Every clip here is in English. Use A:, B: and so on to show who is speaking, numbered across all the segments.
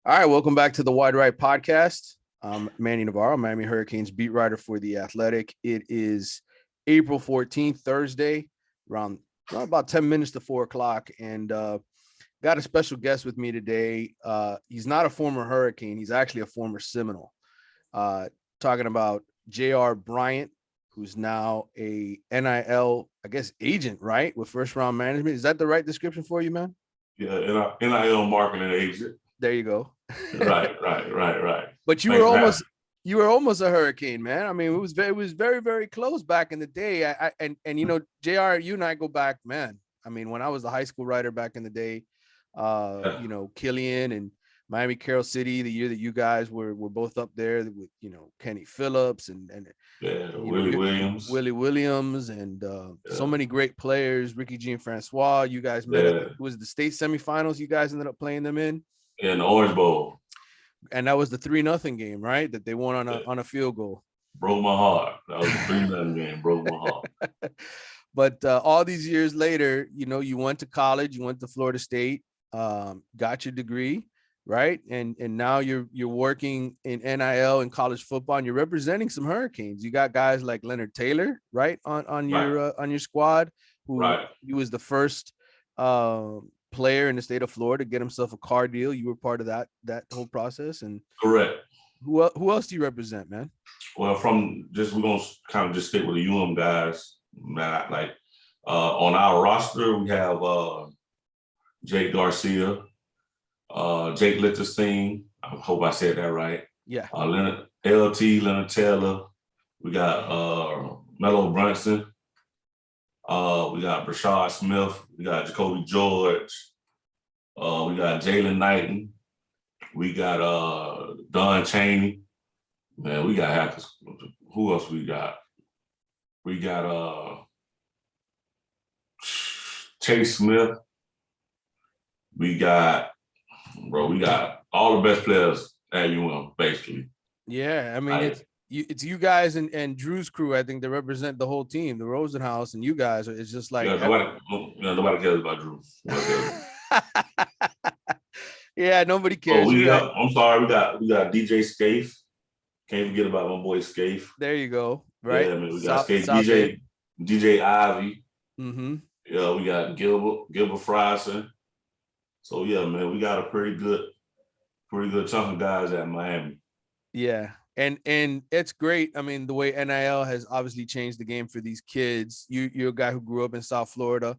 A: All right, welcome back to the Wide Right Podcast. I'm Manny Navarro, Miami Hurricanes beat writer for The Athletic. It is April 14th, Thursday, around about 10 minutes to 4 o'clock, and got a special guest with me today. He's not a former Hurricane. He's actually a former Seminole. Talking about J.R. Bryant, who's now a NIL, I guess, agent, right, with first-round management. Is that the right description for you, man?
B: Yeah, NIL marketing agent.
A: There you go.
B: Right.
A: But you were almost a Hurricane, man. I mean, it was very, very close back in the day. And you know, JR, you and I go back, man. I mean, when I was the high school writer back in the day, you know, Killian and Miami Carroll City, the year that you guys were both up there with, you know, Kenny Phillips and Willie Williams, and so many great players, Ricky Jean Francois. You guys met at was the state semifinals. You guys ended up playing them in
B: the Orange Bowl,
A: and that was the 3-0 game, right? That they won on a field goal.
B: Broke my heart. That was the 3-0 game. Broke my heart.
A: But all these years later, you know, you went to college, you went to Florida State, got your degree, right? And now you're working in NIL and college football, and you're representing some Hurricanes. You got guys like Leonard Taylor, right, on your squad, who he was the first player in the state of Florida to get himself a car deal. You were part of that whole process. And
B: correct.
A: Who else do you represent, man?
B: Well, we're gonna kind of just stick with the guys, man. Like on our roster, we have Jake Garcia, Jake Litterstein. I hope I said that right.
A: Yeah.
B: Leonard Taylor. We got Mello Brunson. We got Brashad Smith. We got Jacoby George. We got Jalen Knighton. We got Don Chaney. Man, we got half. Who else we got? We got Chase Smith. We got all the best players at UM, basically.
A: Yeah, I mean, it's you guys and Drew's crew. I think they represent the whole team, the Rosenhaus, and you guys. It's just like
B: nobody cares about Drew.
A: Yeah, nobody cares.
B: I'm sorry. We got DJ Scaife. Can't forget about my boy Scaife.
A: There you go. Right.
B: Yeah, man, we got Scaife. DJ Ivy.
A: Mm-hmm.
B: Yeah, we got Gilbert Frierson. So yeah, man, we got a pretty good chunk of guys at Miami.
A: Yeah. And it's great. I mean, the way NIL has obviously changed the game for these kids. You're a guy who grew up in South Florida.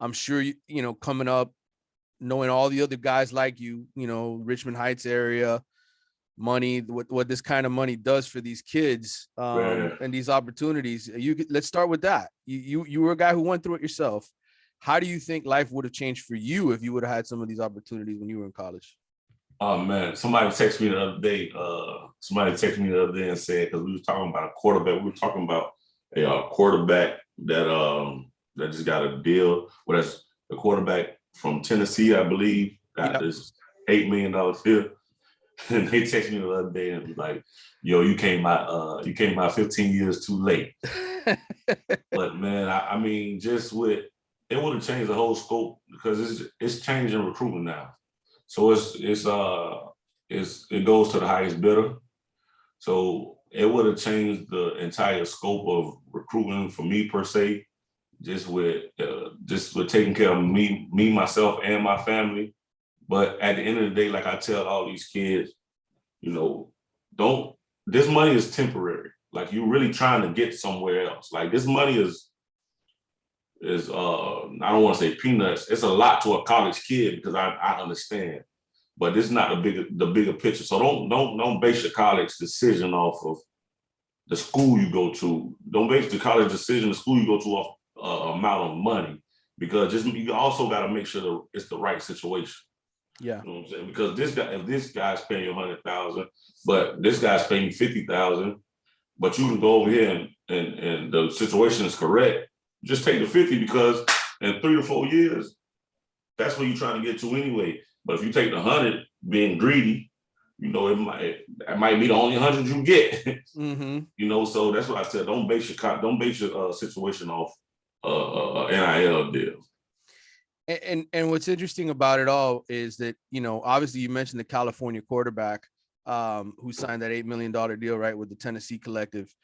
A: I'm sure you know, coming up, knowing all the other guys like you know, Richmond Heights area, money, what this kind of money does for these kids, and these opportunities. Let's start with that. You were a guy who went through it yourself. How do you think life would have changed for you if you would have had some of these opportunities when you were in college?
B: Oh man, somebody texted me the other day. And said, because we were talking about a quarterback. We were talking about a quarterback that just got a deal. Well, that's the quarterback from Tennessee, I believe, got this $8 million deal. And they texted me the other day and was like, "Yo, you came out 15 years too late." But man, I mean, it would have changed the whole scope, because it's changing recruitment now. So it goes to the highest bidder. So it would have changed the entire scope of recruiting for me per se, just with taking care of me, myself, and my family. But at the end of the day, like I tell all these kids, you know, this money is temporary. Like, you're really trying to get somewhere else. Like, this money is I don't want to say peanuts. It's a lot to a college kid, because I understand, but it's not the bigger picture. So don't base your college decision off of the school you go to. Don't base the college decision, the school you go to, off amount of money, because you also got to make sure that it's the right situation.
A: Yeah,
B: you know what I'm saying? Because if this guy's paying you $100,000, but this guy's paying you $50,000, but you can go over here and the situation is correct, just take the 50, because in 3 to 4 years, that's what you're trying to get to anyway. But if you take the 100, being greedy, you know, it might be the only 100 you get.
A: Mm-hmm.
B: You know, so that's what I said. Don't base your situation off NIL deal.
A: And what's interesting about it all is that, obviously you mentioned the California quarterback who signed that $8 million deal, right, with the Tennessee collective.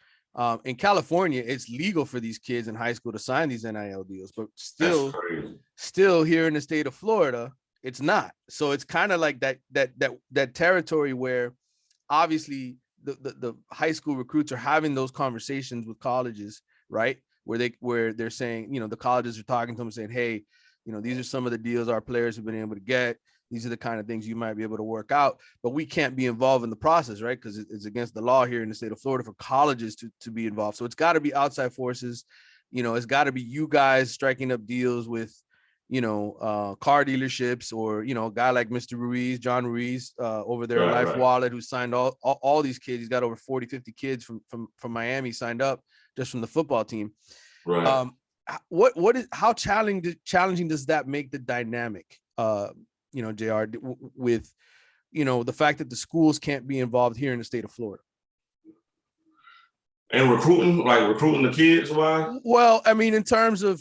A: In California, it's legal for these kids in high school to sign these NIL deals, but still here in the state of Florida, it's not. So it's kind of like that territory where obviously the high school recruits are having those conversations with colleges, right? Where they're saying, the colleges are talking to them saying, hey, these are some of the deals our players have been able to get. These are the kind of things you might be able to work out, but we can't be involved in the process, right? Because it's against the law here in the state of Florida for colleges to be involved. So it's got to be outside forces. It's got to be you guys striking up deals with, car dealerships, or, a guy like Mr. Ruiz, John Ruiz, over there at Life Wallet, who signed all these kids. He's got over 40, 50 kids from Miami signed up just from the football team.
B: Right.
A: How challenging does that make the dynamic, JR, with, the fact that the schools can't be involved here in the state of Florida?
B: And recruiting the kids, why?
A: Well, I mean, in terms of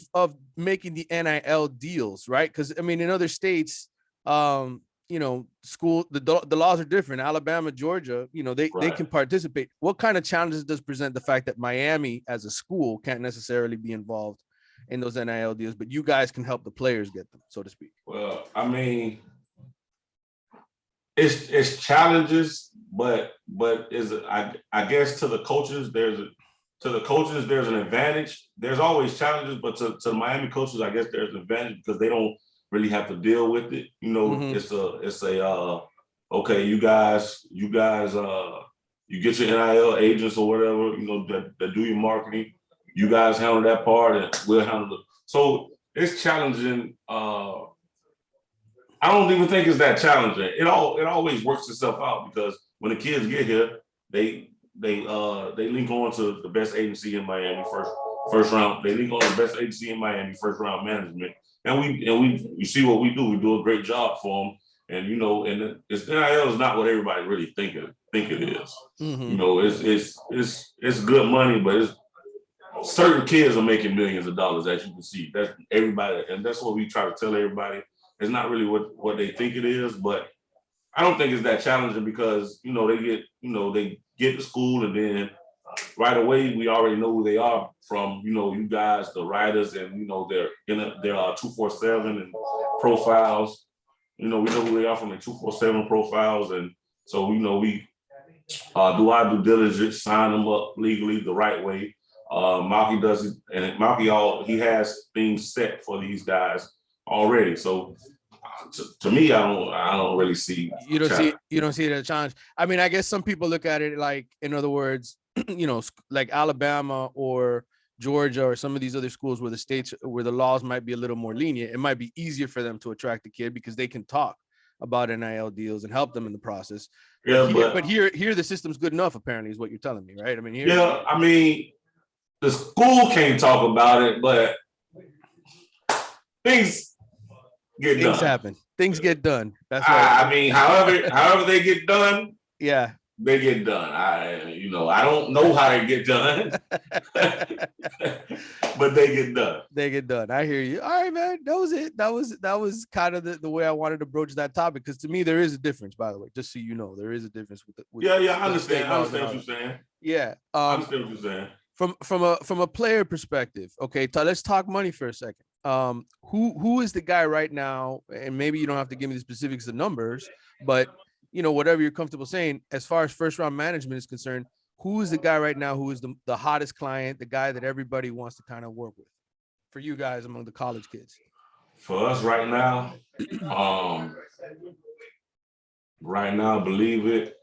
A: making the NIL deals, right? Because I mean, in other states, the laws are different. Alabama, Georgia, they can participate. What kind of challenges does present the fact that Miami as a school can't necessarily be involved in those NIL deals, but you guys can help the players get them, so to speak?
B: Well, I mean, it's challenges, but I guess to the coaches there's an advantage. There's always challenges, but to the Miami coaches, I guess there's an advantage because they don't really have to deal with it. It's a okay, you guys, you get your NIL agents or whatever, that do your marketing. You guys handle that part, and we'll handle it. So it's challenging. I don't even think it's that challenging. It always works itself out because when the kids get here, they link on to the best agency in Miami first round. They link on the best agency in Miami first round management, and we see what we do. We do a great job for them, and and it's NIL is not what everybody really think it is. Mm-hmm. It's good money, but certain kids are making millions of dollars, as you can see. That's everybody, and that's what we try to tell everybody. It's not really what they think it is, but I don't think it's that challenging because they get to school and then right away we already know who they are from you guys, the writers, and their 247 and profiles. We know who they are from the 247 profiles, and so we do our due diligence, sign them up legally the right way. Malky does it, and Malky he has things set for these guys already. So to me, I don't really see. You don't see it as a challenge.
A: I mean, I guess some people look at it like, in other words, like Alabama or Georgia or some of these other schools where the laws might be a little more lenient. It might be easier for them to attract the kid because they can talk about NIL deals and help them in the process.
B: Yeah,
A: but here the system's good enough, apparently, is what you're telling me, right? I mean,
B: I mean, the school can't talk about it, but things
A: happen. Things get done. That's right.
B: I mean, however they get done,
A: yeah,
B: they get done. I don't know how they get done, but they get done.
A: They get done. I hear you. All right, man. That was it. That was kind of the way I wanted to broach that topic, because to me there is a difference. By the way, just so you know, there is a difference with
B: I understand. I understand what you're saying.
A: Yeah.
B: I understand what you're saying.
A: From a player perspective, okay. Let's talk money for a second. Who is the guy right now? And maybe you don't have to give me the specifics of numbers, but whatever you're comfortable saying, as far as first round management is concerned, who is the guy right now who is the hottest client, the guy that everybody wants to kind of work with for you guys among the college kids?
B: For us right now, believe it,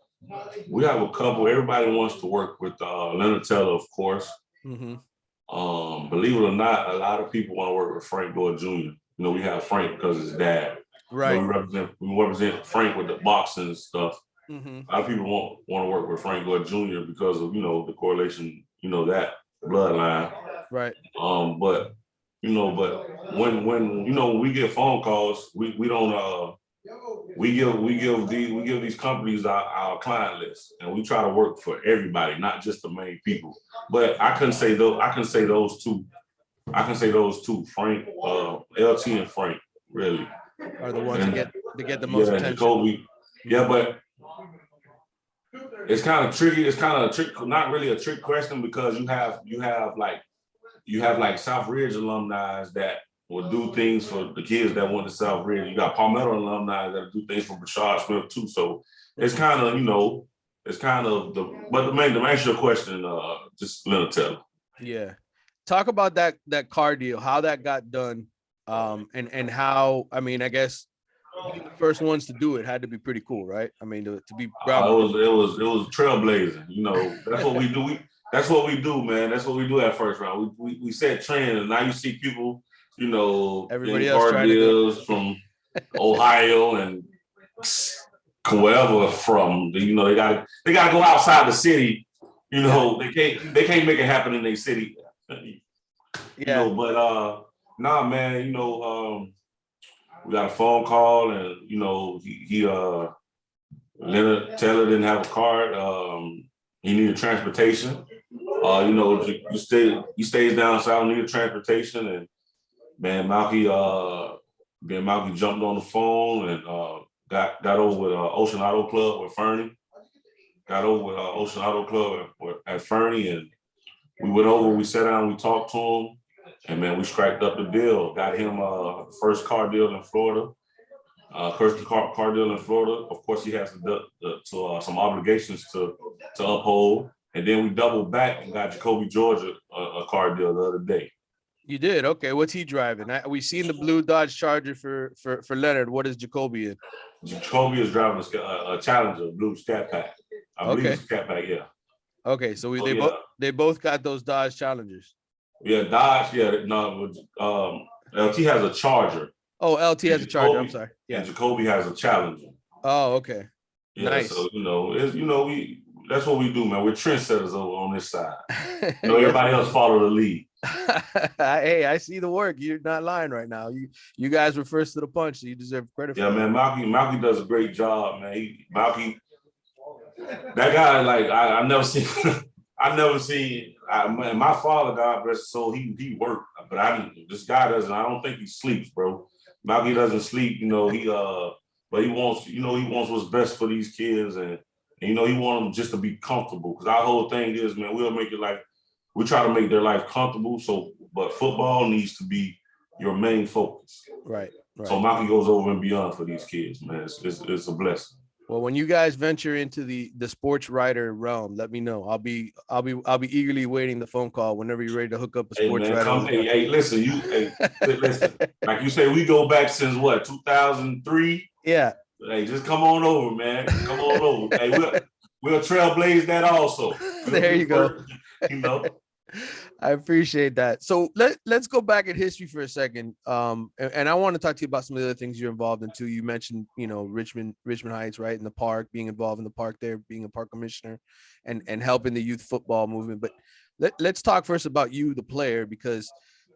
B: we have a couple. Everybody wants to work with Leonard Taylor, of course. Mm-hmm. Believe it or not, a lot of people want to work with Frank Gore Jr. We have Frank because his dad.
A: Right.
B: We represent Frank with the boxing and stuff. Mm-hmm. A lot of people want to work with Frank Gore Jr. because of the correlation, that bloodline.
A: Right.
B: But when we get phone calls, we don't we give these companies our client list, and we try to work for everybody, not just the main people. But I can say those two. Frank, LT and Frank. really.
A: are the ones
B: And,
A: that get the most attention.
B: Jacoby. Yeah, but it's kind of tricky. It's kind of a trick, not really a trick question, because you have like South Ridge alumni that will do things for the kids that went to South Ridge. You got Palmetto alumni that do things for Brashard Smith too. So it's kind of, it's kind of but to answer your question, just let it tell.
A: Yeah. Talk about that car deal, how that got done. And how, I mean, I guess being the first ones to do it had to be pretty cool, right? I mean, to be
B: It was trailblazing. That's what we do. That's what we do, man. That's what we do at First Round. We set trends, and now you see people,
A: everybody
B: getting
A: else
B: car
A: trying
B: deals from Ohio and wherever from. They gotta go outside the city. They can't make it happen in their city.
A: Yeah.
B: But nah, man. We got a phone call, and Leonard Taylor didn't have a card. He needed transportation. You stays down south, needed transportation, and man, Malky jumped on the phone and got over with Ocean Auto Club with Fernie. Got over with Ocean Auto Club at Fernie, and we went over. We sat down, we talked to him, and man, we scrapped up the deal. Got him first car deal in Florida. First car deal in Florida. Of course, he has some obligations to uphold. And then we doubled back and got Jacoby Georgia a car deal the other day.
A: You did? Okay. What's he driving? We seen the blue Dodge Charger for Leonard. What is Jacoby in?
B: Jacoby is driving a Challenger, blue Scat Pack. I believe it's a Scat Pack, yeah.
A: Okay, so they both got those Dodge Challengers.
B: Yeah, Dodge. Yeah, no. LT has a Charger.
A: Oh, LT has a Charger. I'm sorry. Yeah,
B: and Jacoby has a Challenger.
A: Oh, okay.
B: Yeah,
A: nice.
B: So that's what we do, man. We're trendsetters over on this side. Everybody else follow the lead.
A: Hey, I see the work. You're not lying right now. You guys were first to the punch, so you deserve credit.
B: Yeah, man. Malky does a great job, man. Malky, that guy, like I never seen. My father, God bless his soul, he worked, but this guy doesn't. I don't think he sleeps, bro. Malky doesn't sleep. But he wants what's best for these kids, and he want them just to be comfortable. Because our whole thing is, man, we try to make their life comfortable. But football needs to be your main focus.
A: Right.
B: So Malky goes over and beyond for these kids, man. It's a blessing.
A: Well, when you guys venture into the sports writer realm, let me know. I'll be eagerly waiting the phone call whenever you're ready to hook up a sports writer.
B: Listen, listen. Like you say, we go back since what, 2003?
A: Yeah.
B: Hey, just come on over, man. Come on over. Hey, we'll trailblaze that also.
A: There you go. I appreciate that. So let's go back in history for a second. And I want to talk to you about some of the other things you're involved in too. You mentioned, Richmond Heights, right? In the park, being involved in the park there, being a park commissioner and helping the youth football movement. But let's talk first about you, the player, because,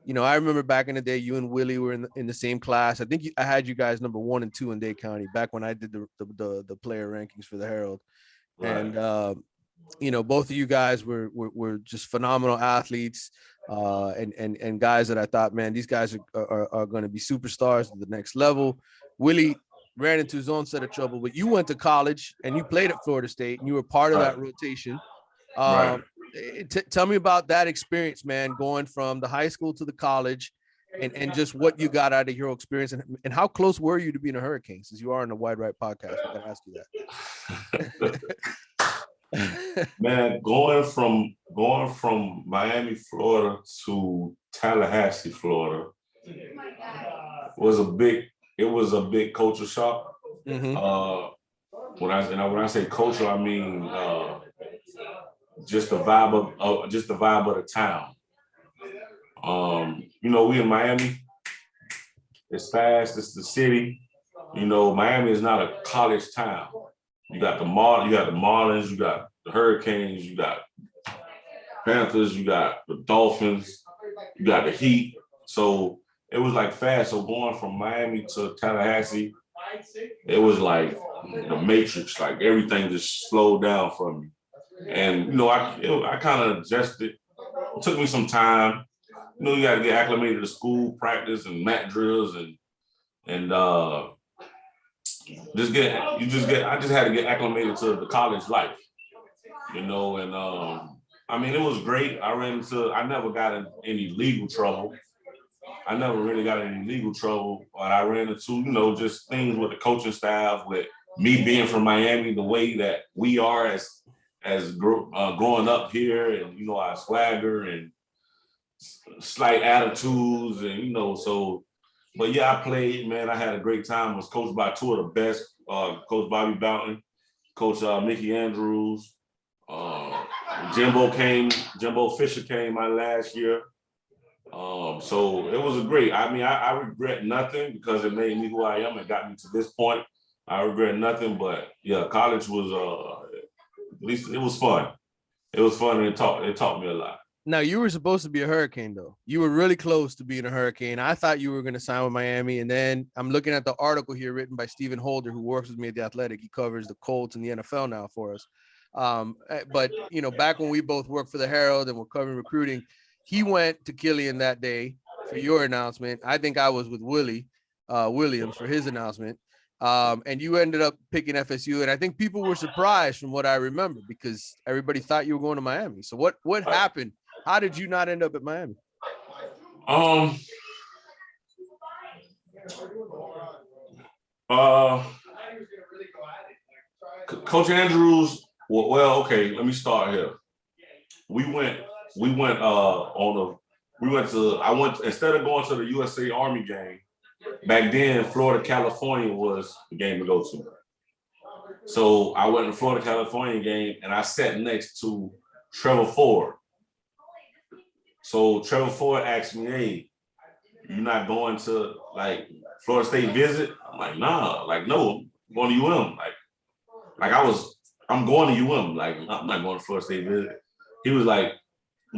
A: I remember back in the day, you and Willie were in the same class. I think I had you guys number 1 and 2 in Dade County back when I did the player rankings for the Herald. Right. And, both of you guys were just phenomenal athletes, and guys that I thought, man, these guys are going to be superstars at the next level. Willie ran into his own set of trouble, but you went to college and you played at Florida State and you were part of that rotation. Tell me about that experience, man, going from the high school to the college, and just what you got out of your experience, and how close were you to being a Hurricane, since you are on the Wide Right podcast? I gotta ask you that.
B: Man, going from Miami, Florida to Tallahassee, Florida was a big culture shock.
A: Mm-hmm.
B: When I say culture, I mean just the vibe of the town. We in Miami. It's fast. It's the city. Miami is not a college town. You got the Marlins, you got the Hurricanes, you got Panthers, you got the Dolphins, you got the Heat. So it was like fast. So going from Miami to Tallahassee, it was like the Matrix. Like everything just slowed down for me. And I kind of adjusted. It took me some time. You got to get acclimated to school practice and mat drills, and and I just had to get acclimated to the college life, and I mean, it was great. I never got in any legal trouble. I never really got in any legal trouble, but I ran into, just things with the coaching staff, with me being from Miami, the way that we are as growing up here, and, our swagger and slight attitudes, and, so, but yeah, I played, man. I had a great time. I was coached by two of the best, Coach Bobby Boughton, Coach Mickey Andrews, Jimbo Fisher came my last year. So it was great. I mean, I regret nothing because it made me who I am and got me to this point. I regret nothing, but yeah, college was at least it was fun. It was fun, and it taught me a lot.
A: Now, you were supposed to be a Hurricane, though. You were really close to being a Hurricane. I thought you were going to sign with Miami, and then I'm looking at the article here written by Stephen Holder, who works with me at The Athletic. He covers the Colts and the NFL now for us. But, back when we both worked for the Herald and were covering recruiting, he went to Killian that day for your announcement. I think I was with Willie Williams for his announcement. And you ended up picking FSU. And I think people were surprised from what I remember because everybody thought you were going to Miami. So what happened? How did you not end up at Miami?
B: Coach Andrews, well, okay, let me start here. Instead of going to the USA Army game, back then, Florida, California was the game to go to. So I went to the Florida, California game, and I sat next to Trevor Ford. So Trevor Ford asked me, "Hey, you're not going to Florida State visit?" I'm like, "Nah, no, I'm going to UM." I'm going to UM. I'm not going to Florida State visit. He was like,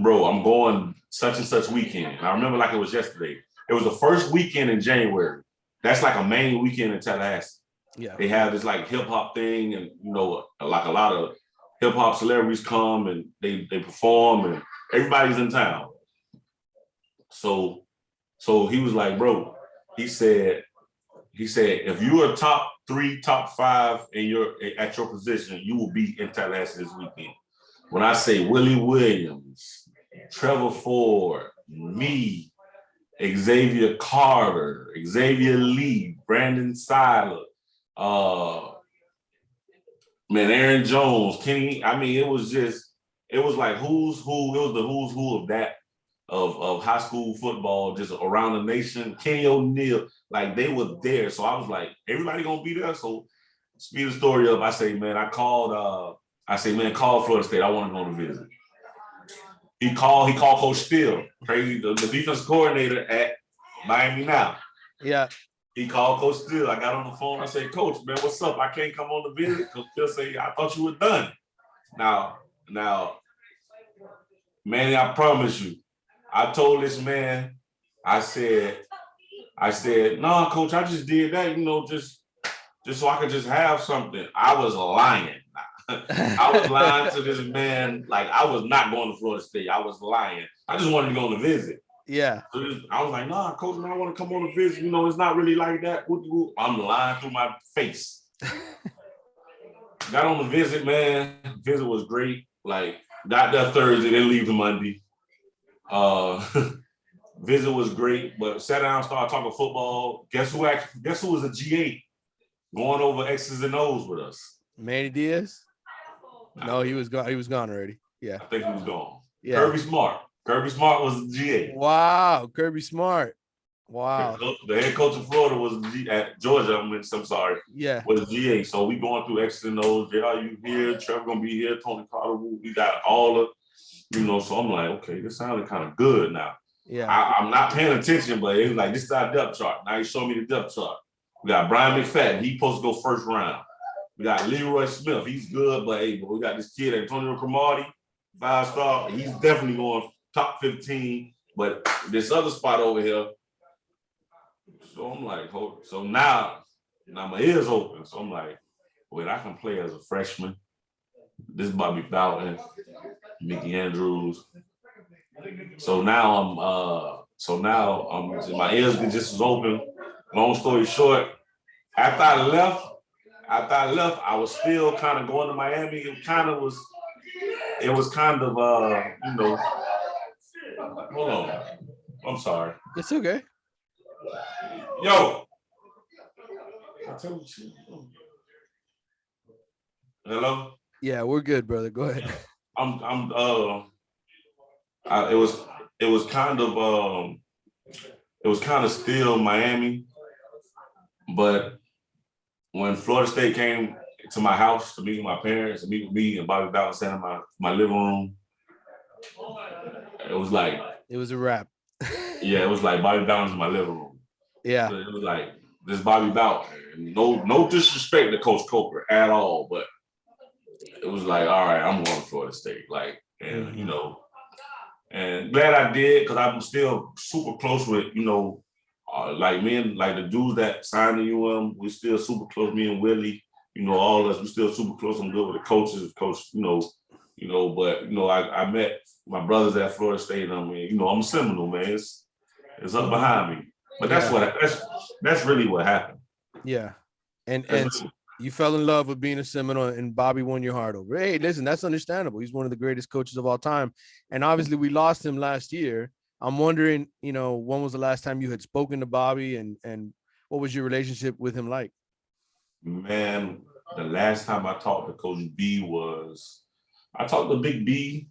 B: "Bro, I'm going such and such weekend." And I remember like it was yesterday. It was the first weekend in January. That's like a main weekend in Tallahassee.
A: Yeah.
B: They have this hip hop thing, and a lot of hip hop celebrities come and they perform, and everybody's in town. So he was like, "Bro," he said, "if you are top 3, top 5 at your position, you will be in Tallahassee this weekend." When I say Willie Williams, Trevor Ford, me, Xavier Carter, Xavier Lee, Brandon Seiler, Aaron Jones, Kenny. I mean, it was like who's who. It was the who's who of that of high school football just around the nation. Kenny O'Neal, they were there. So I was like, everybody gonna be there. So speed the story up. I say, man, call Florida State. I want to go to visit. He called Coach Steele, crazy, the defense coordinator at Miami now.
A: Yeah.
B: He called Coach Steele. I got on the phone. I said, "Coach, man, what's up? I can't come on the visit." Coach Steele said, "I thought you were done." Now, Manny, I promise you, I told this man, I said, "No, Coach, I just did that, just so I could just have something." I was lying. I was lying to this man. I was not going to Florida State. I was lying. I just wanted to go on a visit.
A: Yeah.
B: So I was like, "Nah, Coach, man, I want to come on a visit. It's not really like that." I'm lying through my face. Got on the visit, man. Visit was great. Got there Thursday, didn't leave the Monday. Visit was great, but sat down, started talking football. Guess who was a G8 going over X's and O's with us?
A: Manny Diaz? No, he was gone. He was gone already. Yeah.
B: I think he was gone.
A: Yeah.
B: Kirby Smart. Kirby Smart was the G8.
A: Wow. Kirby Smart. Wow.
B: The head coach of Florida was at Georgia. I'm sorry.
A: Yeah.
B: Was G8. So we going through X's and O's. JR, you here? Trevor gonna be here. Tony Carter. We got all of, So I'm like, okay, this sounded kind of good now.
A: Yeah.
B: I'm not paying attention, but it was like, this is our depth chart. Now he showed me the depth chart. We got Brian McFadden. He supposed to go first round. We got Leroy Smith. He's good, but we got this kid, Antonio Cromartie, 5-star. He's definitely going top 15. But this other spot over here. So I'm like, so now my ears open. So I'm like, wait, I can play as a freshman. This is Bobby Boughton, Mickey Andrews. So now I'm my ears get just as open. long story short, after I left, I was still kind of going to Miami. It was kind of, hold on. I'm sorry.
A: It's okay.
B: Yo. Hello?
A: Yeah, we're good, brother. Go ahead.
B: It was kind of still Miami, but when Florida State came to my house to meet with my parents, to meet with me and Bobby Bowden sat in my living room, it was like
A: it was a wrap.
B: Yeah, it was like Bobby Bowden's in my living room.
A: Yeah,
B: so it was like this Bobby Bowden. No disrespect to Coach Coker at all, but it was like, all right, I'm going to Florida State, and glad I did because I'm still super close with like me and like the dudes that signed to we still super close. Me and Willie, all of us, we still super close. I'm good with the coaches, but I met my brothers at Florida State. And I'm a Seminole, man. It's up behind me. But that's really what happened.
A: Yeah, and you fell in love with being a Seminole, and Bobby won your heart over. Hey, listen, that's understandable. He's one of the greatest coaches of all time, and obviously we lost him last year. I'm wondering, when was the last time you had spoken to Bobby, and what was your relationship with him like?
B: Man, the last time I talked to Coach B I talked to Big B.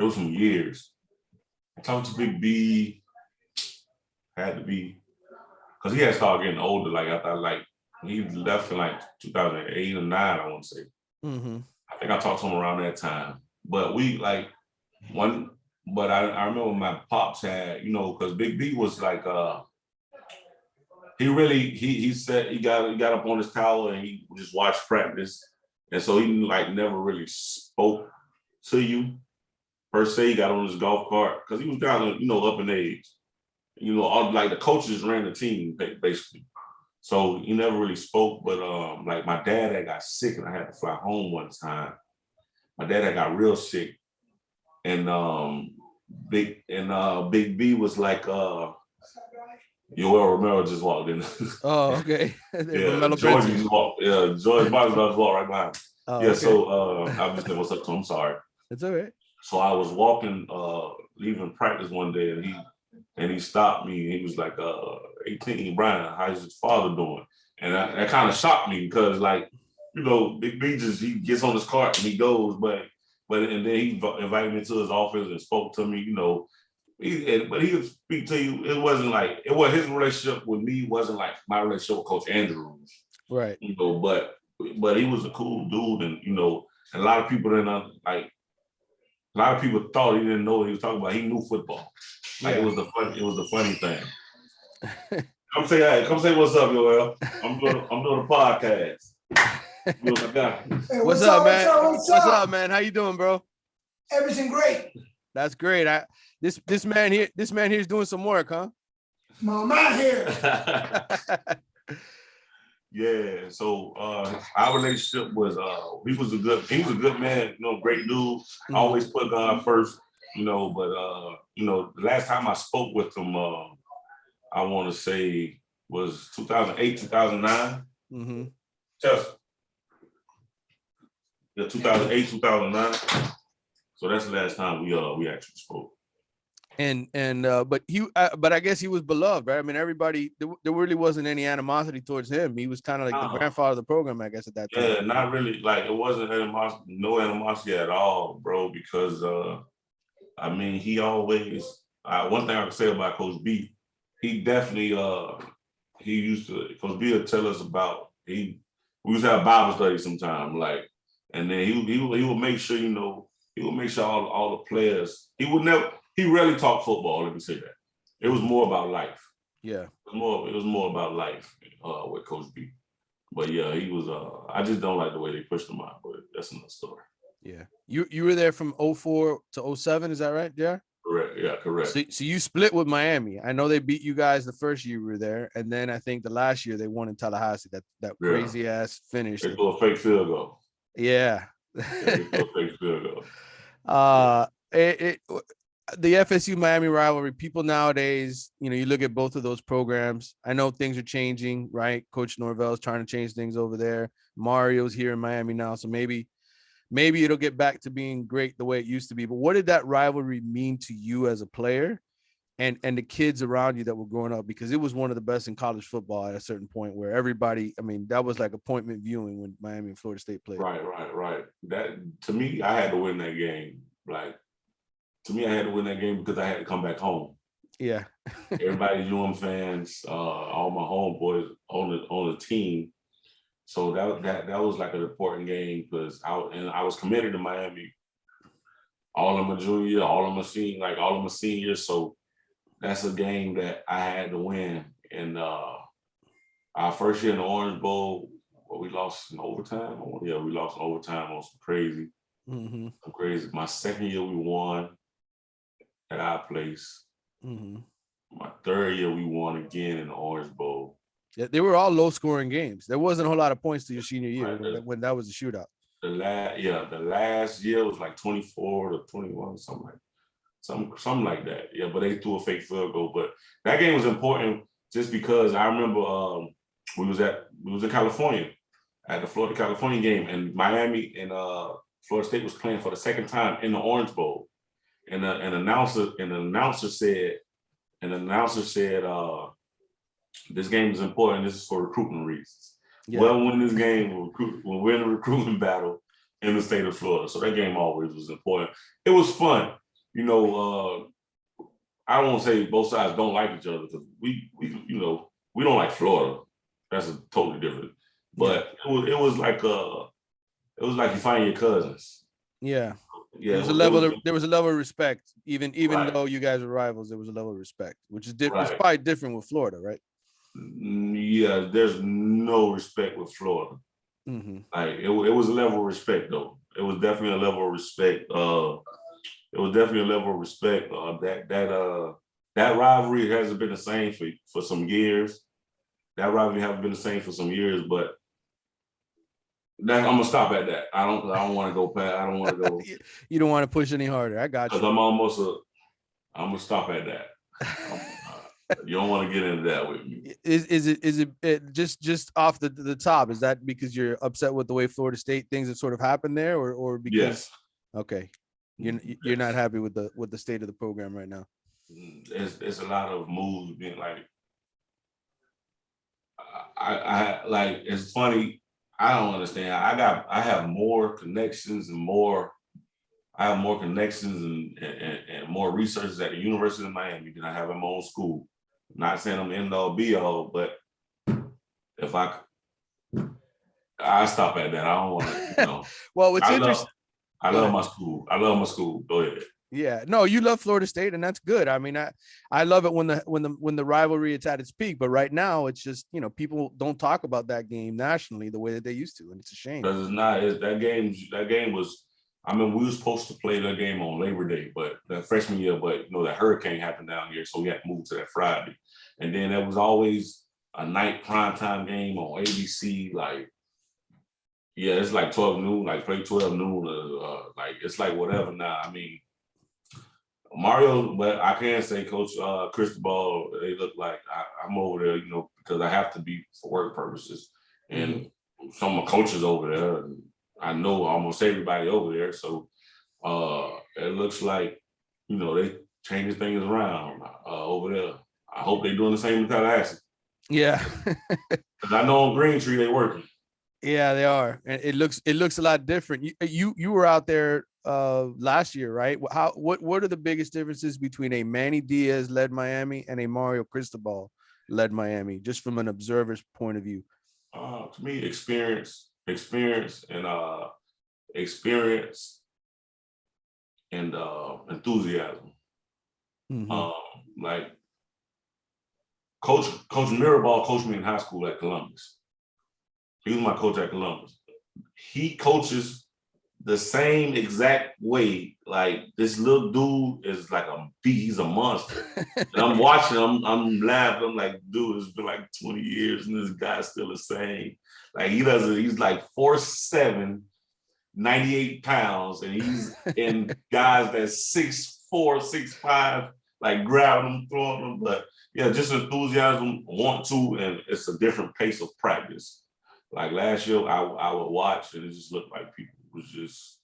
B: It was some years. I talked to Big B. Had to be because he had started getting older. Like I thought, he left in 2008 or 9. I want to say.
A: Mm-hmm.
B: I think I talked to him around that time. But But I remember my pops had, because Big B was he said he got up on his tower and he just watched practice, and so he never really spoke to you per se. He got on his golf cart because he was kind of up in age. All the coaches ran the team basically, so he never really spoke. But my dad had got sick and I had to fly home one time. My dad had got real sick, and Big B was like, Yoel Romero just walked in.
A: Oh, okay.
B: Yeah, George just walked. Yeah, George Martin's about to walk right behind.
A: Oh,
B: yeah,
A: okay.
B: So I just said what's up to him. I'm sorry.
A: It's all right.
B: So I was walking, leaving practice one day, and he stopped me. And he was like, 18, Bryant, how's his father doing? And that kind of shocked me because, Big B he gets on his cart and he goes, but and then he invited me to his office and spoke to me, but he would speak to you. It wasn't his relationship with me wasn't like my relationship with Coach Andrews.
A: Right.
B: But he was a cool dude, and a lot of people didn't a lot of people thought he didn't know what he was talking about. He knew football. It was the funny thing. Come say what's up, Yoel. I'm doing a podcast.
A: Hey, what's up, man? What's up, man? How you doing, bro?
C: Everything great.
A: That's great. This man here is doing some work, huh?
C: Mama here.
B: Yeah. So our relationship was he was a good man, great dude. Mm-hmm. Always put God first, but the last time I spoke with him, I want to say was 2008, 2009.
A: Mm-hmm.
B: Yes. Yeah, 2008, 2009. So that's the last time we actually spoke.
A: But I guess he was beloved, right? I mean, everybody, there really wasn't any animosity towards him. He was kind of like the grandfather of the program, I guess, at that time.
B: Yeah, not really. It wasn't no animosity at all, bro. Because he always. One thing I can say about Coach B, he definitely he used to. Coach B would tell us about we used to have Bible study sometime, and then he would make sure he would make sure all the players. He rarely talked football. Let me say that. It was more about life.
A: Yeah.
B: It was more about life with Coach B. But yeah, he was. I just don't like the way they pushed him out. But that's another story.
A: Yeah. You were there from 04 to 07. Is that right, JR?
B: Correct. Yeah, correct.
A: So you split with Miami. I know they beat you guys the first year you were there, and then I think the last year they won in Tallahassee. That crazy ass finish.
B: They threw a fake field goal.
A: Yeah.
B: They threw a fake field goal.
A: the FSU Miami rivalry, people nowadays, you look at both of those programs. I know things are changing, right? Coach Norvell's trying to change things over there. Mario's here in Miami now, so maybe it'll get back to being great the way it used to be. But what did that rivalry mean to you as a player and the kids around you that were growing up? Because it was one of the best in college football at a certain point where everybody, that was like appointment viewing when Miami and Florida State played.
B: Right. That, to me, I had to win that game. Like, to me, I had to win that game because I had to come back home.
A: Yeah.
B: Everybody, fans, all my homeboys on the team. So that was like an important game because I was committed to Miami. All of my junior year, all of my seniors. So that's a game that I had to win. And our first year in the Orange Bowl, we lost in overtime. Yeah, we lost in overtime on some crazy.
A: Mm-hmm.
B: Some crazy. My second year, we won at our place.
A: Mm-hmm.
B: My third year, we won again in the Orange Bowl.
A: Yeah, they were all low-scoring games. There wasn't a whole lot of points to your senior year when that was a shootout.
B: The last year was like 24 to 21, something like that. Yeah, but they threw a fake field goal. But that game was important just because I remember we was in California at the Florida California game, and Miami and Florida State was playing for the second time in the Orange Bowl, and an announcer said, this game is important. This is for recruitment reasons. Yeah. We'll win this game. We'll win a recruiting battle in the state of Florida. So that game always was important. It was fun. I don't want to say both sides don't like each other because we don't like Florida. That's a totally different. But it was like you find your cousins.
A: Yeah.
B: Yeah.
A: There was a level of respect. Even right. Though you guys were rivals, there was a level of respect, which is different. Right. It's probably different with Florida, right?
B: Yeah, there's no respect with Florida.
A: Mm-hmm.
B: Like it was a level of respect though. It was definitely a level of respect. That rivalry hasn't been the same for some years. That rivalry hasn't been the same for some years, but I'm gonna stop at that. I don't want to go past. I don't want to go.
A: You don't want to push any harder. I got you.
B: Because I'm gonna stop at that. You don't want to get into that with me.
A: Is it just off the top? Is that because you're upset with the way Florida State things have sort of happened there, or because?
B: Yes.
A: Okay, you're not happy with the state of the program right now.
B: It's a lot of moves being like. I like. It's funny. I don't understand. I have more connections and more researchers at the University of Miami than I have in my own school. I'm not saying I'm end all be all, but if I stop at that. I don't want to,
A: Well, it's interesting.
B: I love my school. Go ahead.
A: Yeah, no, you love Florida State, and that's good. I mean, I love it when the rivalry is at its peak, but right now it's just people don't talk about that game nationally the way that they used to, and it's a shame.
B: Because it's not. That game was. I mean, we were supposed to play that game on Labor Day, but that freshman year, but that hurricane happened down here, so we had to move to that Friday. And then there was always a night primetime game on ABC. Like, yeah, it's like 12 noon. Like play 12 noon. Like it's like whatever now. I mean. Mario, but I can say Coach Cristobal, they look like I'm over there, because I have to be for work purposes. And some of my coaches over there, and I know almost everybody over there. So it looks like, they changing things around over there. I hope they're doing the same in Tallahassee.
A: Yeah.
B: Because I know on Green Tree they're working.
A: Yeah, they are. And it looks a lot different. You were out there last year, right? What are the biggest differences between a Manny Diaz led Miami and a Mario Cristobal led Miami, just from an observer's point of view?
B: To me, experience and enthusiasm.
A: Mm-hmm.
B: Like Coach Mirabal coached me in high school at Columbus. He was my coach at Columbus. He coaches the same exact way. Like this little dude is like he's a monster. And I'm watching him, I'm laughing. I'm like, dude, it's been like 20 years and this guy's still the same. Like he's like 4'7", 98 pounds, and he's in guys that's 6'4", 6'5", like grabbing them, throwing them. But yeah, just enthusiasm, want to, and it's a different pace of practice. Like last year, I would watch, and it just looked like people was just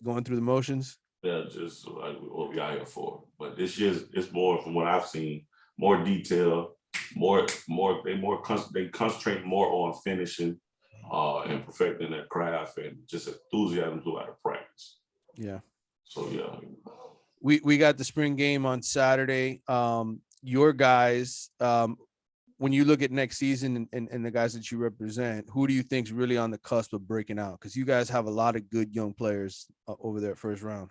A: going through the motions.
B: Yeah, just like what we out here for. But this year, it's more from what I've seen, more detail, they concentrate more on finishing and perfecting their craft and just enthusiasm throughout the practice.
A: Yeah.
B: So yeah.
A: We got the spring game on Saturday. Your guys, when you look at next season and the guys that you represent, who do you think is really on the cusp of breaking out? Because you guys have a lot of good young players over there at first round.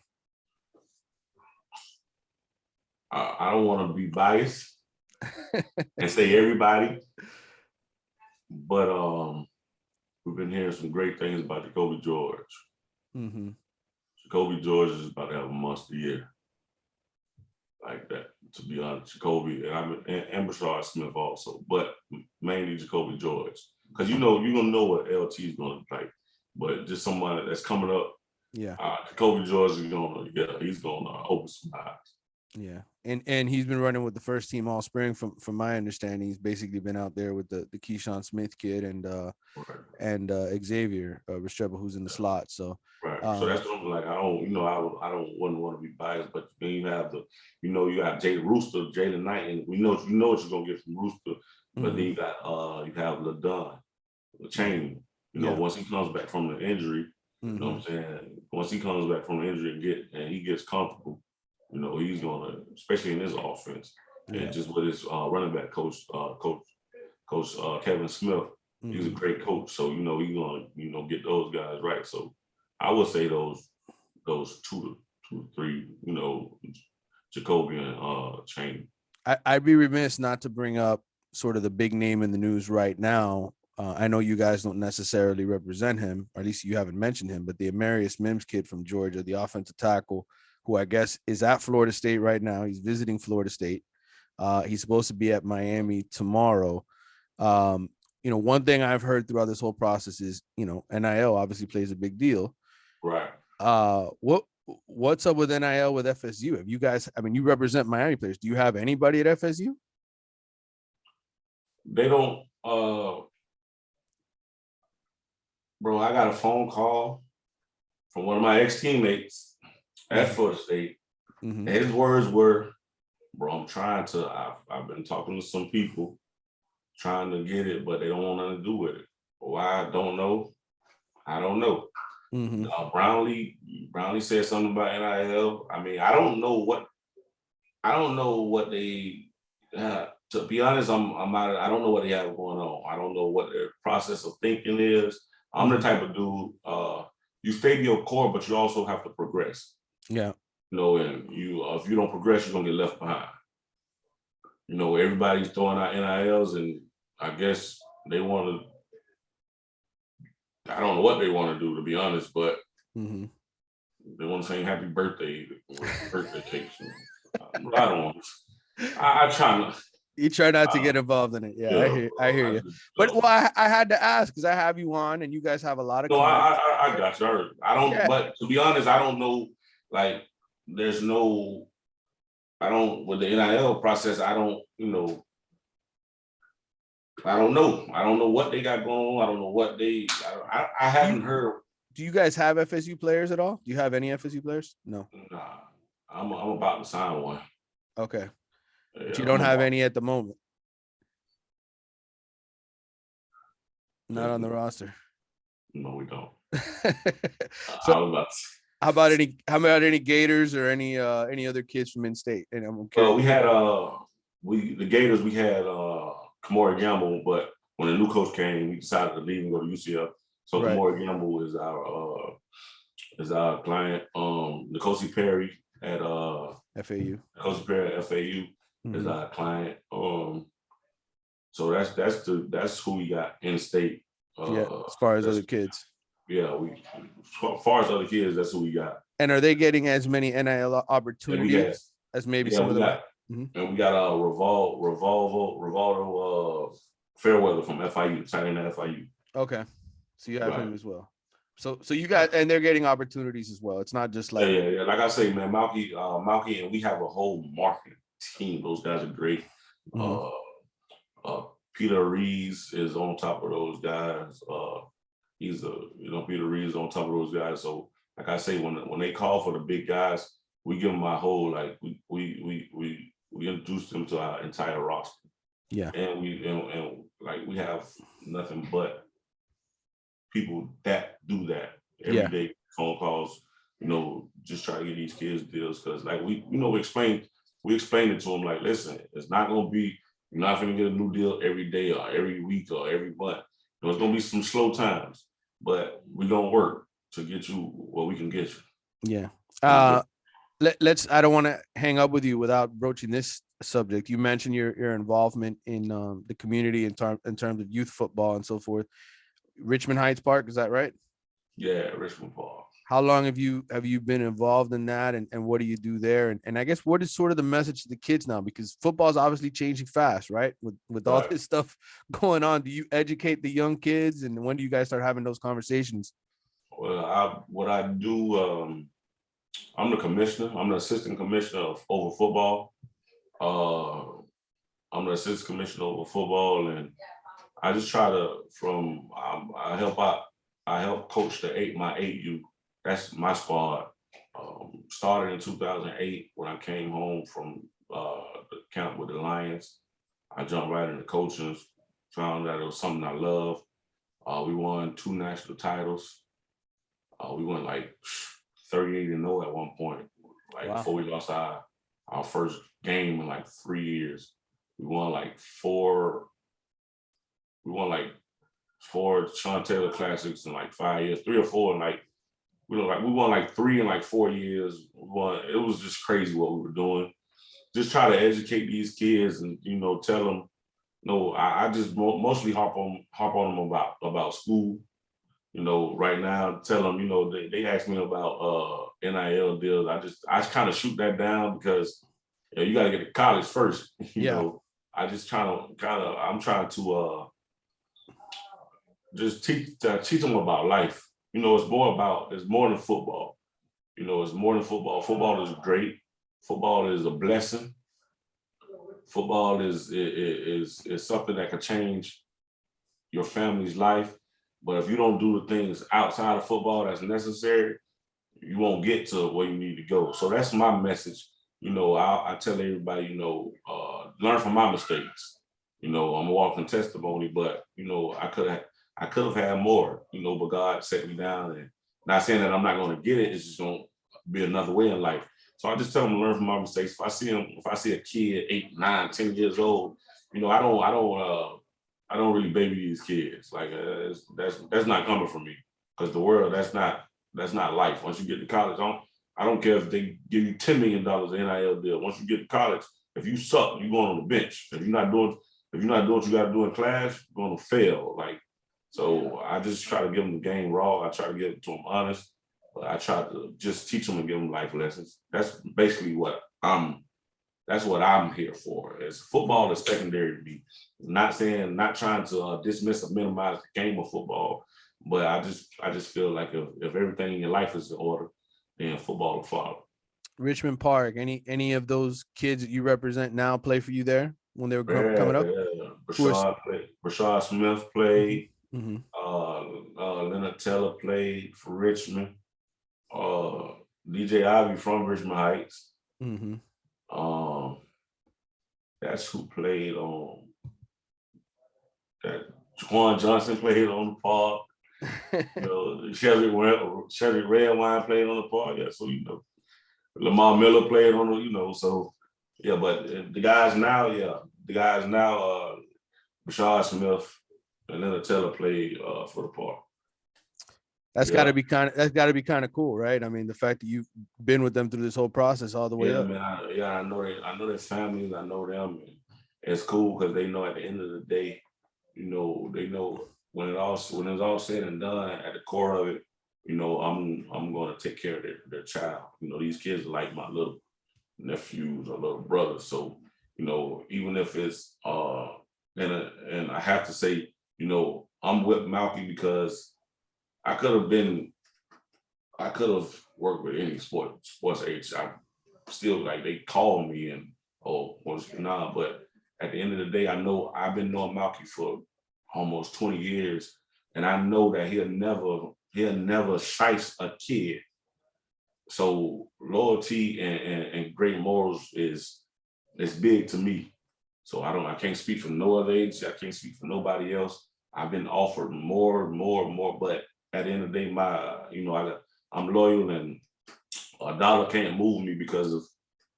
B: I don't want to be biased and say everybody, but we've been hearing some great things about Jacoby George.
A: Mm-hmm.
B: Jacoby George is about to have a monster year. Like that, to be honest, Jacoby and Brashard Smith also, but mainly Jacoby George. Because you're gonna know what LT is gonna play, but just somebody that's coming up.
A: Yeah.
B: Jacoby George is he's gonna open some eyes.
A: Yeah, and he's been running with the first team all spring. From my understanding, he's basically been out there with the Keyshawn Smith kid and Xavier Cristobal, who's in the slot. So
B: right. So that's what I'm like. I wouldn't want to be biased, but then you have you got Jalen Knight, and we know what you're gonna get from Rooster. But then you have LaDon, Chain. Once he comes back from the injury, you know what I'm saying. Once he comes back from the injury and he gets comfortable. He's gonna, especially in his offense, and just with his running back coach Kevin Smith. He's a great coach, so he's gonna get those guys right. So I would say those two to three, Jacoby and Chain.
A: I'd be remiss not to bring up sort of the big name in the news right now. I know you guys don't necessarily represent him, or at least you haven't mentioned him, but the Amarius Mims kid from Georgia, the offensive tackle, who I guess is at Florida State right now. He's visiting Florida State. He's supposed to be at Miami tomorrow. One thing I've heard throughout this whole process is, NIL obviously plays a big deal.
B: Right.
A: What's up with NIL with FSU? Have you guys, you represent Miami players. Do you have anybody at FSU?
B: They don't, bro, I got a phone call from one of my ex-teammates at Florida State. Mm-hmm. His words were, bro, I've been talking to some people trying to get it, but they don't want nothing to do with it. Why? I don't know. Mm-hmm. Brownlee said something about NIL. I don't know what they to be honest, I don't know what they have going on. I don't know what their process of thinking is. I'm the type of dude, you stay to your core, but you also have to progress.
A: Yeah.
B: And if you don't progress, you're gonna get left behind. Everybody's throwing out NILs, and I guess they want to. I don't know what they want to do, to be honest, but they want to sing "Happy Birthday" with birthday cakes. I don't want. I try not.
A: You try not to get involved in it. Yeah, I hear you. But I had to ask because I have you on, and you guys have a lot of.
B: No, I got you. I don't. Yeah. But to be honest, I don't know. Like, there's no. I don't with the NIL process. I don't. I don't know. I don't know what they got going on. I don't know what they. I haven't heard.
A: Do you guys have FSU players at all? Do you have any FSU players? No.
B: Nah, I'm about to sign one.
A: Okay. Yeah, but you don't have any at the moment. Not on the roster.
B: No, we don't.
A: So, how about any Gators or any other kids from in-state? And
B: we had the Gators. We had Kamori Gamble, but when the new coach came, we decided to leave and go to UCF. So right. Kamori Gamble is our client. Nicosi Perry at
A: FAU.
B: Nicosi Perry at FAU. Is our client. So that's who we got in state.
A: As far as other kids.
B: Yeah, as far as other kids, that's who we got.
A: And are they getting as many NIL opportunities as maybe some of them?
B: And we got Rivaldo Fairweather from FIU, tight end at FIU.
A: Okay, so you have him as well. So you got, and they're getting opportunities as well. It's not just like
B: Yeah. Like I say, man, Malky, and we have a whole marketing team. Those guys are great.
A: Mhm.
B: Uh, Peter Reeves is on top of those guys. Peter Reeves is on top of those guys. So, like I say, when they call for the big guys, we give them our whole we introduce them to our entire roster.
A: Yeah.
B: And we have nothing but people that do that every day. Phone calls, just try to get these kids deals because we explain it to them like, listen, it's not gonna be, you're not gonna get a new deal every day or every week or every month. There's gonna be some slow times, but we're gonna work to get you what we can get you.
A: Yeah. Let's. I don't want to hang up with you without broaching this subject. You mentioned your involvement in the community in terms of youth football and so forth. Richmond Heights Park, is that right?
B: Yeah, Richmond Park.
A: How long have you been involved in that, and what do you do there? And I guess what is sort of the message to the kids now, because football is obviously changing fast, right? With all this stuff going on, do you educate the young kids, and when do you guys start having those conversations?
B: Well, what I do, I'm the commissioner. I'm the assistant commissioner over football. I'm the assistant commissioner over football, and I just try to I help out. I help coach my 8U. That's my squad. Started in 2008 when I came home from the camp with the Lions. I jumped right into coaching. Found that it was something I love. We won 2 national titles. We went like 38-0 at one point, before we lost our first game in like 3 years. We won like four Sean Taylor Classics in like 5 years, 3 or 4, and we won like 3 in like 4 years. It was just crazy what we were doing. Just try to educate these kids and tell them. I just mostly harp on them about school. Right now, tell them, they ask me about NIL deals. I kind of shoot that down because you got to get to college first. I just I'm trying to just teach them about life. It's more than football. It's more than football. Football is great. Football is a blessing. Football is something that can change your family's life. But if you don't do the things outside of football that's necessary, you won't get to where you need to go. So that's my message. I tell everybody, learn from my mistakes. I'm a walking testimony, but I could have had more, but God set me down, and not saying that I'm not going to get it. It's just going to be another way in life. So I just tell them to learn from my mistakes. If I see a kid 8, 9, 10 years old, I don't really baby these kids. Like that's not coming from me, because the world, that's not life. Once you get to college, I don't care if they give you $10 million in NIL deal. Once you get to college, if you suck, you're going on the bench. If you're not doing what you got to do in class, you're going to fail. So I just try to give them the game raw. I try to give it to them honest, but I try to just teach them and give them life lessons. That's basically what I'm here for. As football is secondary to me. Not trying to dismiss or minimize the game of football, but I just feel like if everything in your life is in order, then football will follow.
A: Richmond Park, any of those kids that you represent now play for you there when they were coming up?
B: Brashad Smith played.
A: Mm-hmm.
B: Leonard Teller played for Richmond. DJ Ivy from Richmond Heights.
A: Mm-hmm.
B: That's who played on that. Juan Johnson played on the park. Chevy Redwine played on the park. Yeah, so Lamar Miller played on the, so yeah, but the guys now, Brashad Smith and Leonard Teller played for the park.
A: That's got to be kind of cool, right? I mean, the fact that you've been with them through this whole process all the way up.
B: Man, I know their families. I know them. And it's cool because they know at the end of the day, they know when it's all said and done, at the core of it, I'm going to take care of their child. These kids are like my little nephews or little brothers. So, even if it's and I have to say, I'm with Malky because I could have worked with any sports age. I still like they call me and but at the end of the day, I know I've been knowing Malky for almost 20 years, and I know that he'll never shice a kid. So loyalty and great morals is big to me. So I can't speak for no other agency. I can't speak for nobody else. I've been offered more, but at the end of the day, I'm loyal, and a dollar can't move me, because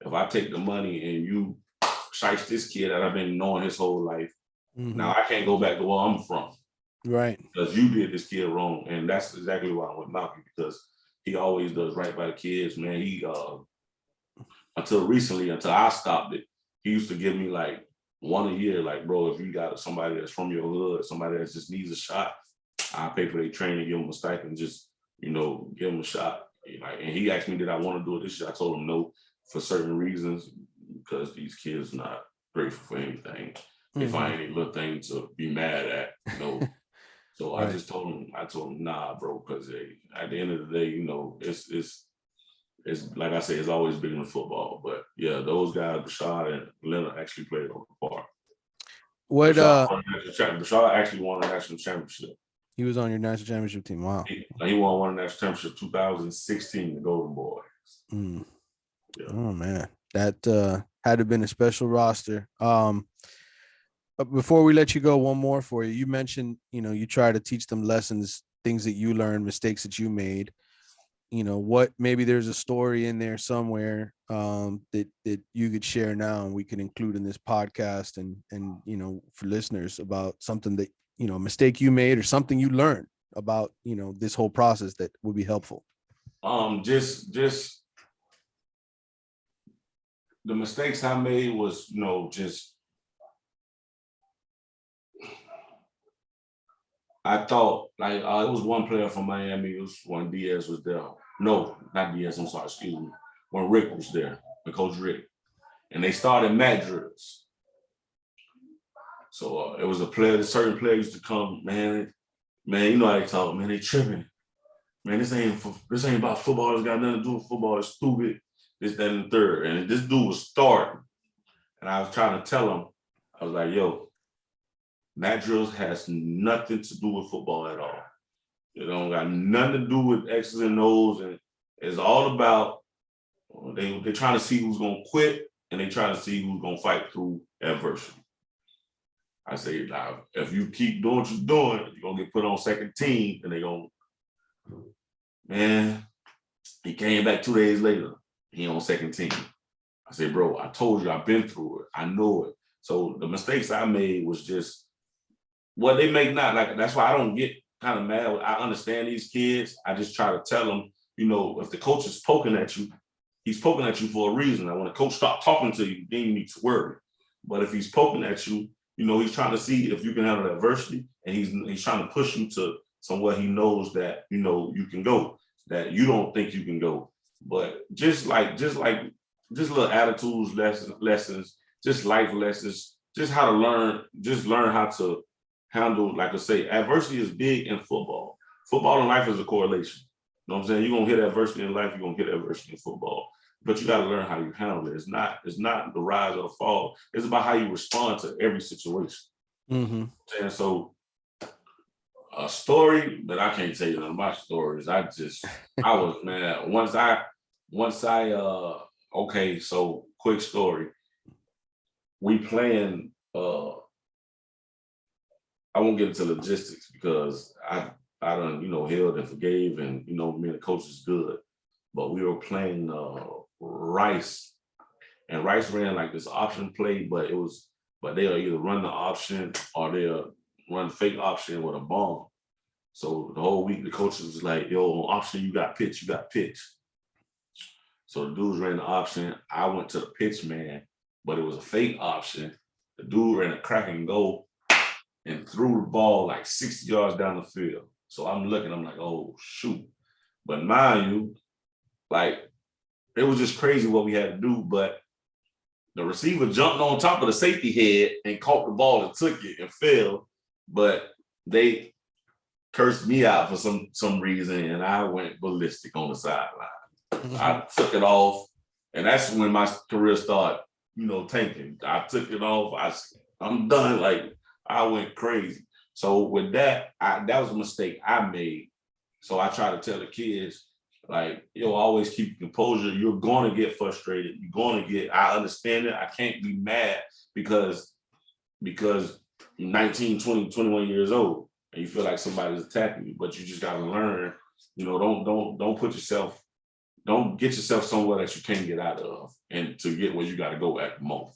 B: if I take the money and you shice this kid that I've been knowing his whole life, now I can't go back to where I'm from. Right. Because you did this kid wrong. And that's exactly why I went Malky, because he always does right by the kids, man. He until I stopped it, he used to give me like one a year, like, bro, if you got somebody that's from your hood, somebody that just needs a shot, I pay for their training, give them a stipend, just, give them a shot. And he asked me, did I want to do it this year? I told him no, for certain reasons, because these kids not grateful for anything. They find any little thing to be mad at, So right. I told him, nah, bro, because at the end of the day, it's like I say, it's always bigger than football. But yeah, those guys, Rashad and Leonard, actually played on the part. Rashad actually won a national championship.
A: He was on your national championship team. Wow.
B: He won a national championship 2016, the Golden Boys.
A: Yeah. Oh man, that had to have been a special roster. Before we let you go, one more for you. You mentioned, you try to teach them lessons, things that you learned, mistakes that you made. What maybe there's a story in there somewhere that you could share now, and we can include in this podcast, and for listeners, about something that a mistake you made or something you learned about this whole process that would be helpful.
B: Just the mistakes I made was I thought, like, it was one player from Miami. It was when Diaz was there. No, not Diaz, I'm sorry, excuse me. When Rick was there, when Coach Rick. And they started mat drills. So it was a certain player used to come, man, you know how they talk, man, they tripping. Man, this ain't about football. It's got nothing to do with football. It's stupid, this, that, and the third. And this dude was starting. And I was trying to tell him, I was like, yo, mat drills has nothing to do with football at all. It don't got nothing to do with X's and O's, and it's all about they're trying to see who's gonna quit, and they trying to see who's gonna fight through adversity. I say, now, if you keep doing what you're doing, you're gonna get put on second team, and they're gonna, man, he came back 2 days later, he on second team. I said, bro, I told you, I've been through it, I know it. So the mistakes I made was just what they make not like. That's why I don't get kind of mad. I understand these kids. I just try to tell them, if the coach is poking at you, he's poking at you for a reason. Now, when the coach stops talking to you, then you need to worry. But if he's poking at you, he's trying to see if you can handle adversity, and he's trying to push you to somewhere he knows that you can go, that you don't think you can go. But just little attitudes, lessons, just life lessons, just how to learn how to handle, like I say, adversity is big in football. Football and life is a correlation. You know what I'm saying? You're gonna hit adversity in life, you're gonna hit adversity in football. But you gotta learn how you handle it. It's not the rise or the fall. It's about how you respond to every situation. And so a story that I can't tell you none of my stories. I was, man, okay, so quick story. We playing I won't get into logistics because I done, held and forgave, and, me and the coach is good. But we were playing Rice, and Rice ran like this option play, but they'll either run the option or they'll run fake option with a bomb. So the whole week, the coach was like, yo, on option, you got pitch. So the dudes ran the option. I went to the pitch man, but it was a fake option. The dude ran a crack and go and threw the ball like 60 yards down the field. So I'm looking, I'm like, oh, shoot. But mind you, like, it was just crazy what we had to do, but the receiver jumped on top of the safety head and caught the ball and took it and fell. But they cursed me out for some reason, and I went ballistic on the sideline.
A: Mhm.
B: I took it off, and that's when my career started, tanking. I took it off. I'm done. Like, I went crazy. So with that, that was a mistake I made. So I try to tell the kids, like, always keep composure. You're going to get frustrated. I understand it. I can't be mad because you're 19, 20, 21 years old and you feel like somebody's attacking you, but you just got to learn, don't get yourself somewhere that you can't get out of and to get where you got to go at the moment.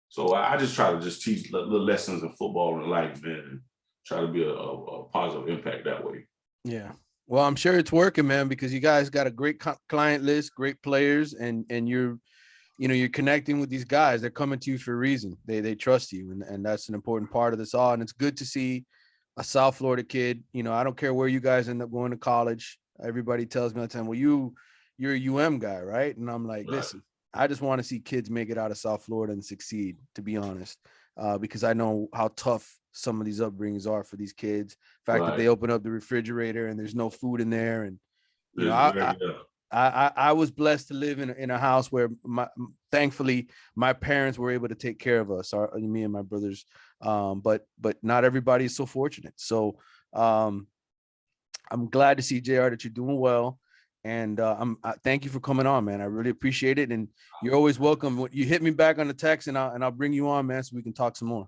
B: So I just try to just teach little lessons in football and life, man, and try to be a positive impact that way.
A: Yeah. Well, I'm sure it's working, man, because you guys got a great client list, great players, and you're connecting with these guys. They're coming to you for a reason. They trust you, and that's an important part of this all. And it's good to see a South Florida kid. I don't care where you guys end up going to college. Everybody tells me all the time, well, you're a UM guy, right? And I'm like, listen, I just want to see kids make it out of South Florida and succeed, to be honest, because I know how tough some of these upbringings are for these kids. The fact that they open up the refrigerator and there's no food in there. And, I was blessed to live in a house where thankfully my parents were able to take care of us, me and my brothers. But not everybody is so fortunate. So I'm glad to see, JR, that you're doing well. And thank you for coming on, man. I really appreciate it. And you're always welcome. You hit me back on the text and I'll bring you on, man, so we can talk some more.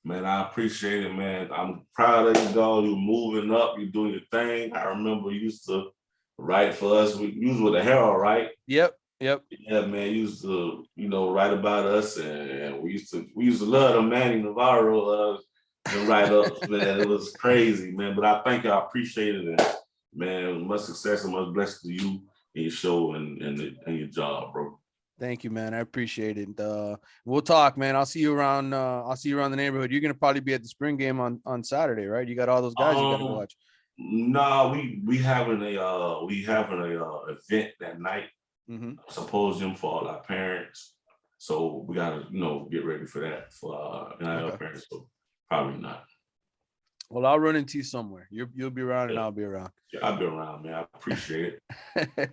B: Man, I appreciate it, man. I'm proud of you, dog. You're moving up. You're doing your thing. I remember you used to write for us. You was with the Herald, right?
A: Yep.
B: Yeah, man. You used to, write about us, and we used to love the Manny Navarro and write ups, man. It was crazy, man. But I appreciate it, and man, much success and much blessings to you and your show and your job, bro.
A: Thank you, man. I appreciate it. We'll talk, man. I'll see you around. The neighborhood. You're gonna probably be at the spring game on Saturday, right? You got all those guys you gotta go watch.
B: No, we having a event that night, symposium for all our parents. So we gotta get ready for that for NIL parents. So probably not.
A: Well, I'll run into you somewhere. You'll be around and I'll be around.
B: Yeah, I'll be around, man. I appreciate it.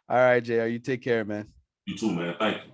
A: All right, JR. You take care, man.
B: You too, man. Thank you.